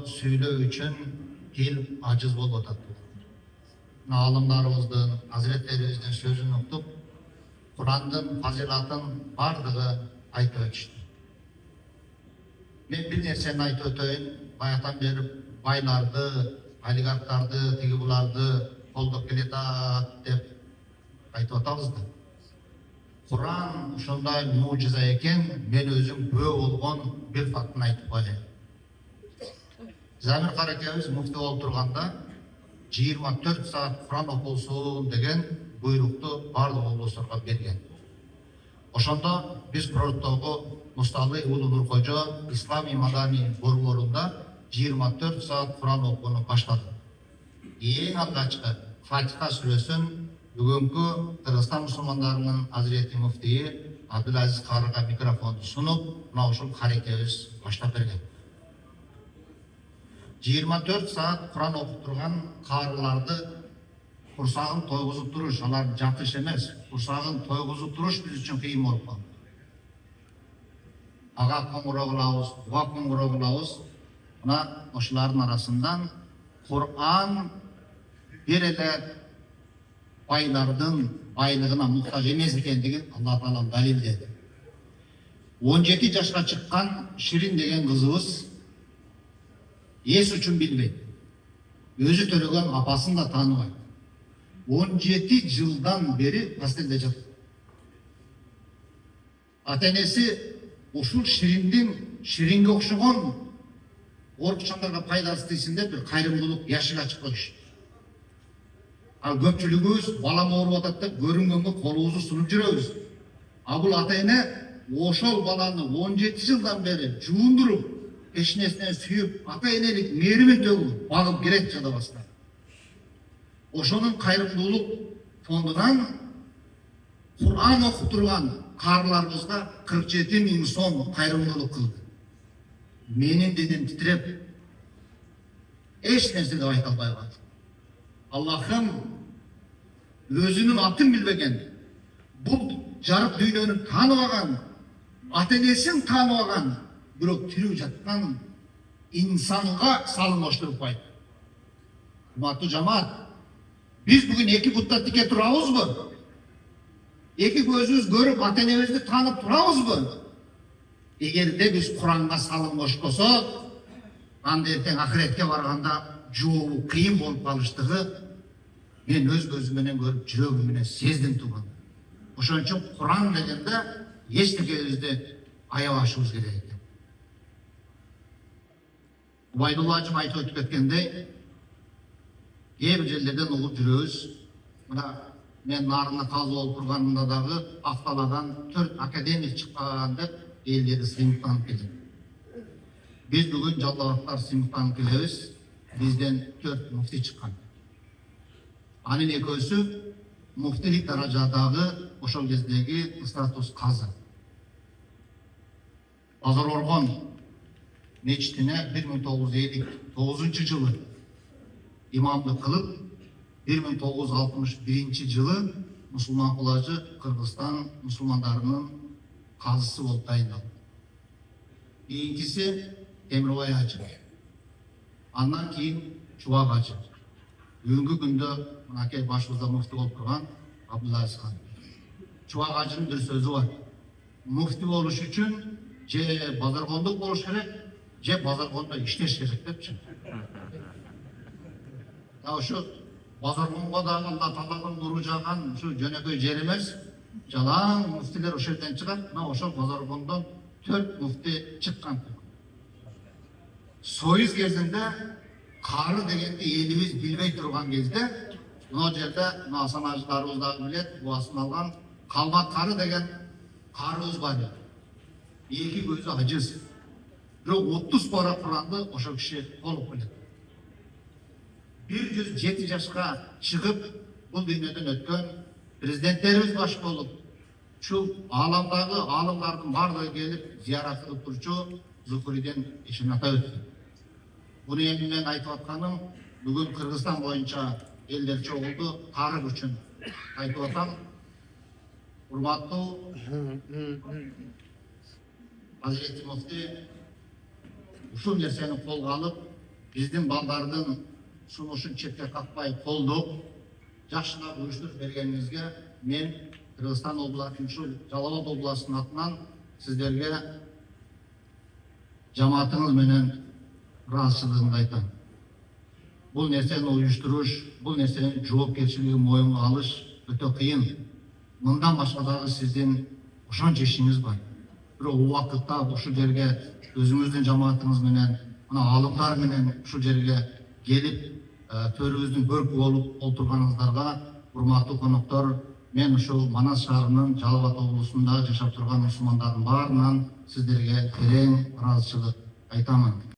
сүйлөө үчүн тил ажыз болуп атат. Алымдарыбыздын, азиреттерибиздин сөзүн уктуп, Курандын фазилатын бардыгы айтып өтүштү. Мен бир нерсени айтып өтөйүн. Баягыдан бери байларды, олигархтарды, тиги буларды колдоп келатат деп айтып атабыз да. Куран ушундай мужиза экен, мен өзүм күбө болгон бир фактын айтып коеюн. Замир Каракебиз муфти болуп турганда 24 саат Куран окулсун деген буйрукту бардык облустарга берген. Ошондо биз Курорттогу Мусталы Улуу Нуркожо ислами маданий борборунда 24 саат Куран окууну баштадык. Эң алгачкы Фатиха сүрөсүн бүгүнкү Кыргызстан мусулмандарынын азирети муфтийи Абдулазиз Карыга микрофонду сунуп, мына ушул Карекебиз баштап берген. 24 саат Куран окуп турган карыларды курсагын тойгузуп туруш, алар жатыш эмес, курсагын тойгузуп туруш биз үчүн кыйын болуп калды. Ага коңгуроо кылабыз, буга коңгуроо кылабыз. Мына ошолардын арасынан Куран бир эле байлардын байлыгына муктаж эмес экендигин Алла Таала далилдеди. 17 жашка чыккан Ширин деген кызыбыз эс үчүн билбейт. Өзү төлөгөн апасын да тааныбайт. 17 жылдан бери хостелде жатат. Ата-энеси ушул Ширинге окшогон орукчандарга пайдасы тийсин деп бир кайрымдуулук яшик ачып коюшту. Ал көпчүлүгүбүз балам ооруп атат деп көрүнгөнгө колубузду сунуп жүрөбүз. Бул ата-эне ошол баланы 17 жылдан бери жуундуруп, эшнесинен сүйүп, ата-энелик мээримин төгүп, багып келет жадабастан. Ошонун кайрымдуулук фондунан Куран окуп турган карыларыбызга 47 000 сом кайрымдуулук кылды. Менин денем титиреп, эч нерсе деп айта албай калдым. Аллахым өзүнүн атын билбеген, бул жарык дүйнөнү тааныбаган, ата-энесин тааныбаган, бирок тирүү жаткан инсанга салымдаштырып койду. Урматтуу жамаат, биз бүгүн эки бутта тике турабызбы? Эки көзүбүз көрүп ата-энебизди таанып турабызбы? Эгерде биз Куранга салым кошпосок, анда эртең акыретке барганда жообу кыйын болуп калыштыгы мен өз көзүм менен көрүп, жүрөгүм менен сездим тууган. Ошон үчүн Куран дегенде эчтекебизди аябашыбыз керек экен. Убайдулла ажым айтып өтүп кеткендей, кээ бир жерлерден угуп жүрөбүз. Мына мен нарында таза болуп турганымда дагы Авталадан 4 академик чыккан деп элдерди сыймыктанып келет. Биз бүгүн Жалал Абадтар сыймыктанып келебиз. Бизден 4 муфти чыккан. Анын экөөсү муфтилик даражадагы ошол кездеги статус казы. Базар Оргон мечитине 1959 жылы имамдык кылып, 1961 жылы мусулман кулажы Кыргызстан мусулмандарынын казысы болуп тайындалды. Кийинкиси Темирбай ажы. Андан кийин Чубак ажы. Бүгүнкү күндө мынакей башыбызда муфти болуп турган Абдулазиз хан. Чубак ажынын бир сөзү бар. Муфти болуш үчүн же базаргондук болуш керек, же базаргондо иштеш керек депчи. Ошо базаргонго дагы Алла Тааланын нуру жааган ушу жөнөкөй жер эмес. Жалаң муфтилер ошол жерден чыгат. Мына ошол базаргондон 4 муфти чыккан. Союз кезинде кары дегенди элибиз билбей турган кезде, мына жерде Асан ажыларыбыз дагы билет, буасын алган Калмат кары деген карыбыз бар. Эки көзү ажыз. Бирок 30 бара Куранды ошол киши толук билет. 107 жашка чыгып, бул дүйнөдөн өткөн президенттерибиз баш болуп, ушул ааламдагы аалымдардын бардыгы келип зыярат кылып турчу Зухриден ишин атап өттү. Буну эми мен айтып атканым, бүгүн Кыргызстан боюнча элдер чогулду, тарых үчүн айтып атам. Урматтуу Азирети муфти ушул нерсени колго алып, биздин балдардын сунушун четке какпай колдоп, жакшылап уюштуруп бергениңизге мен Кыргызстан областынын ушул Жалал Абад областынын атынан сиздерге жамаатыңыз менен ыраазычылыгымды айтам. Бул нерсени уюштуруш, бул нерсенин жоопкерчилигин моюнга алыш өтө кыйын. Мындан башка дагы сиздин ошончо ишиңиз бар. Бирок убакытта ушул жерге өзүңүздүн жамаатыңыз менен, мына алымдар менен ушул жерге келип, төрүбүздүн көркү болуп олтурганыңыздарга, урматтуу коноктор, мен ушул Манас шаарынын Жалал Абад облусунда жашап турган мусулмандардын баарынан сиздерге терең ыраазычылык айтамын.